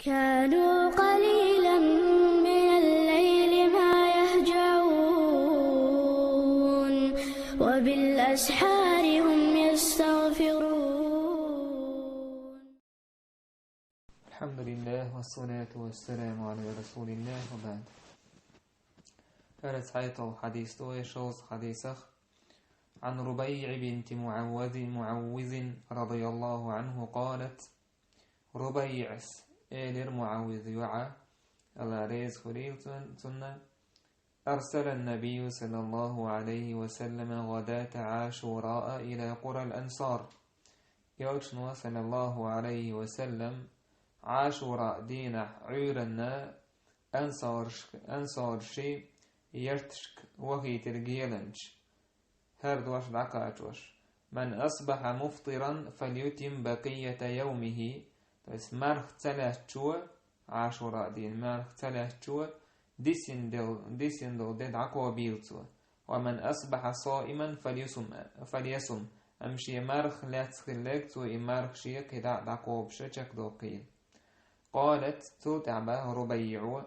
كانوا قليلا من الليل ما يهجعون وبالأسحار هم يستغفرون. الحمد لله والصلاة والسلام على رسول الله وبعد. هذا حديث توي شوز حديثه عن ربيع بنت معوذ رضي الله عنه قالت: ربيع إلر معوذ يعى الله ريز خليل سنة أرسل النبي صلى الله عليه وسلم غداة عاشوراء إلى قرى الأنصار. يوشنو صلى الله عليه وسلم عاشوراء دين عيرنا أنصار شي يرتشك وهي ترجيلنج هرد واش دعكاتوش. من أصبح مفطرا فليتم بقية يومه. بس مرخ تلاتشو عاشوراء دين مرخ تلاتشو ديسين دل دد عقوى بيلتو. ومن أصبح صائما فليسم أمشي مرخ لا تخلقت وإمارخ شيك دا دعقوى بشكك دو قيل. قالت توتعبه ربيع: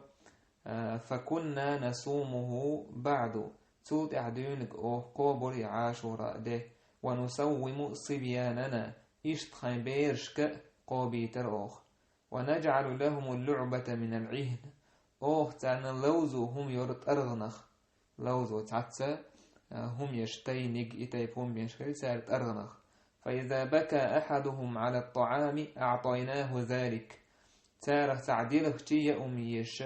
فكنا نصومه بعد توتع دينك أو قبر عاشوراء ده ونسوم صبياننا إشتخن بيرشك قابيتر أخ ونجعل لهم اللعبة من العهن أخ تعنا لوزو هم يرد أرغنخ لوزو تعتسى هم يشتينك إتيبهم بيشخل سارت أرغنخ. فإذا بكى أحدهم على الطعام أعطيناه ذلك تاره تعديله تي أميش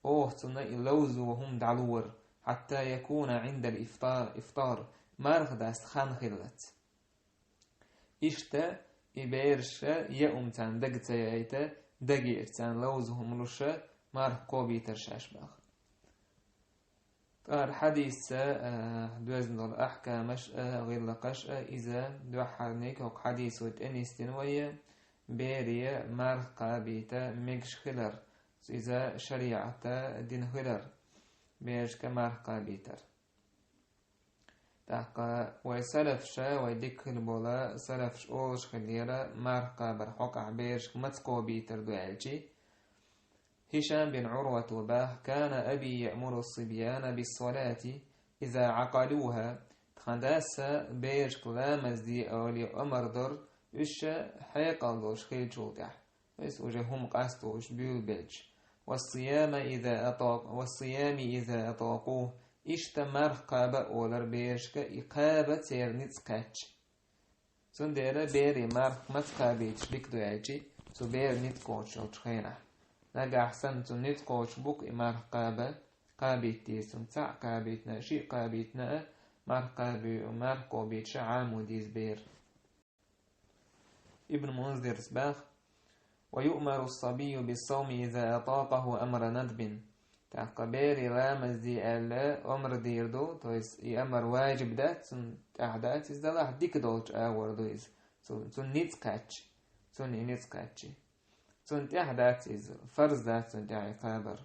أوه تنا اللوزو وهم دعلور حتى يكون عند الإفطار مارغ داست خان خلت إشتا إبيرش يأم تان دقت يأيتا دقير تان لوزهم لشا مارغ قوبي ترشاش باخ. الحديث دوزن الأحكامش غير لقش إذا دوحرنيك وق حديث وتأنيستين ويا بيريا مارغ قابيتا ميكش خلر إذا شريعة دين خلر بيرش كمارغ قابيتر تحقا ويسلف شا ويدك البولا سلف أولش خليرا مارغ قابر حقع بيرش متقو بيتر دوالجي. هشام بن عروة وباه: كان أبي يأمر الصبيان بالصلاة إذا عقلوها تخنداسا بيرش كلامز دي أولي أمر در إيش حيقل دوش خيل شوتح بس وجههم قاستوش بيول بيلج. والصيام إذا أطاقوه إشتمر قابة أولر بيرشك إقابة تيرنيت قاتش سنديرا بيري مارك متقابيتش بيك دويجي تو بير نيت كوتش أو تخينة نجا أحسن تو نيت كوتش بوك إمار قابة قابيتي سنتع قابيتنا شي قابيتنا مار قابي ومار قابيتش عامو ديز بير. ابن منذر سباخ: ويؤمر الصبي بالصوم إذا أطاقه أمر ندب. تعقبيري رامز دي ألا أمر ديردو تويس أمر واجب دات سن تعدات إزدلاح ديك دوش آور دويس سن نيتسكاتش سن نيتسكاتش سن تعدات إز فرز دات سن تعي قابر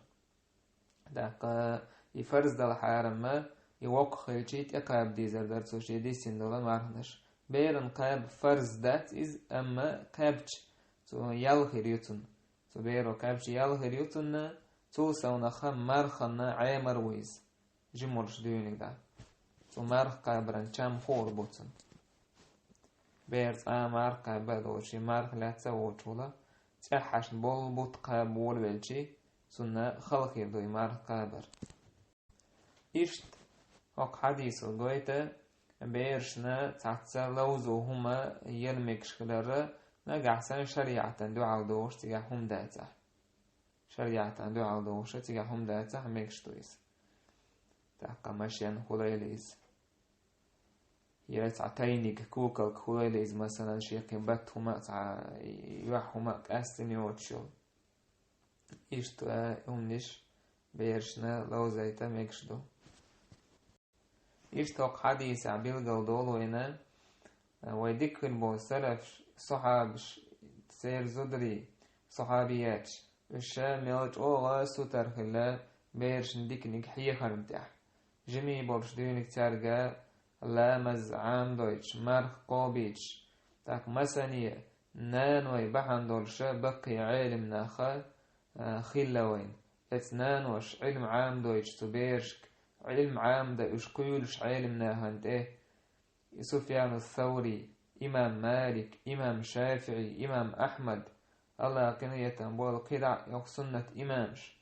تعقا يفرز دال حارم يوق خيلشيت يقاب ديزر دارت سوشي دي سندولا مارنش بيرن قاب فرز دات إز أما قابش تو يالخير يوتن تو بيرو قابش يالخير يوتن تو سونخا مرخنا عامر ويز جمرش ديونك دا تو مرخ قابرن چام خور بوتن بيرز آمار قابدوشي مرخ لا تسووشولا تحش بول بوت قابول بلشي سنة خلقير دوي مرخ قابر. إشت هق حديثو قويتا بيرشنا تعتسا لوزو هما يلمكش خلال نقعسان شريعة دعا دوش تيجاهم داتا شريعة دعا دوش تيجاهم داتا ميكش دويس تحقا ماشيان خليليز يرتعتينيك كوكل خليليز مثلا شيقين باتهما يوحهما كاستني واتشو إشتو أمنش بيرشنا لوزيتا ميكش دو. إشتوق حديث عبيل قلدولو إنا ويدك البو سلف صحاب سير زدري صحابيات الشام يلج أوغا ستر خلا بيرش نديك نكحية خرمتح جميع برش ديونك تارجا لامز عام دويتش مرخ قوبيتش تاك مسانية نانوي بحن دولشا بقي عالم ناخا خلوين 22 علم عام دويش تبيرشك علم عام دا اشكيولش علم ناهنت سفيان الثوري إمام مالك إمام شافعي إمام أحمد الله كنية تنبول قدع يوك سنة إمامش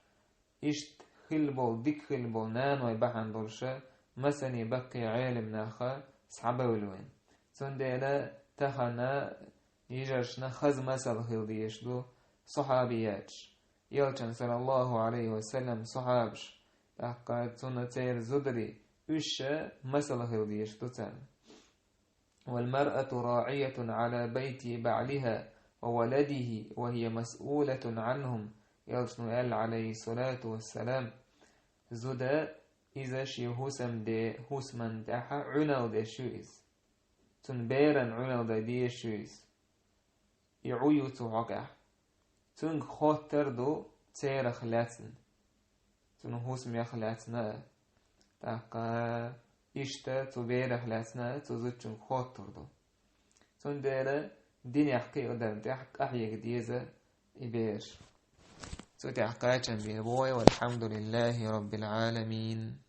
إشت خلبول ديك خلبول نانوي بحن دولشة مسني بقي علم ناخا صحابة ولوين سنديلا تخنا يجرشنا خز مسل خلديش دو صحابياتش يلچن صلى الله عليه وسلم صحابش تحقات سنة سير زدري إش مسل خلديش دو تن والمرأة راعية على بيت بعلها وولده وهي مسؤولة عنهم يلچن قال عليه الصلاة والسلام زدا إذا شي هسم دي هسمن دحا عنو دي شويز تن بيرن عنو دي شويز يعويو تحقح تن خطر دو تير خلاتن تن هسم يخلاتنا تحقا إشتا تبير خلاتنا تزوجن خطر دو تن دير دين يحكي قدام تحق أحيك ديزة إبير تحقا جنبي بوي والحمد لله رب العالمين.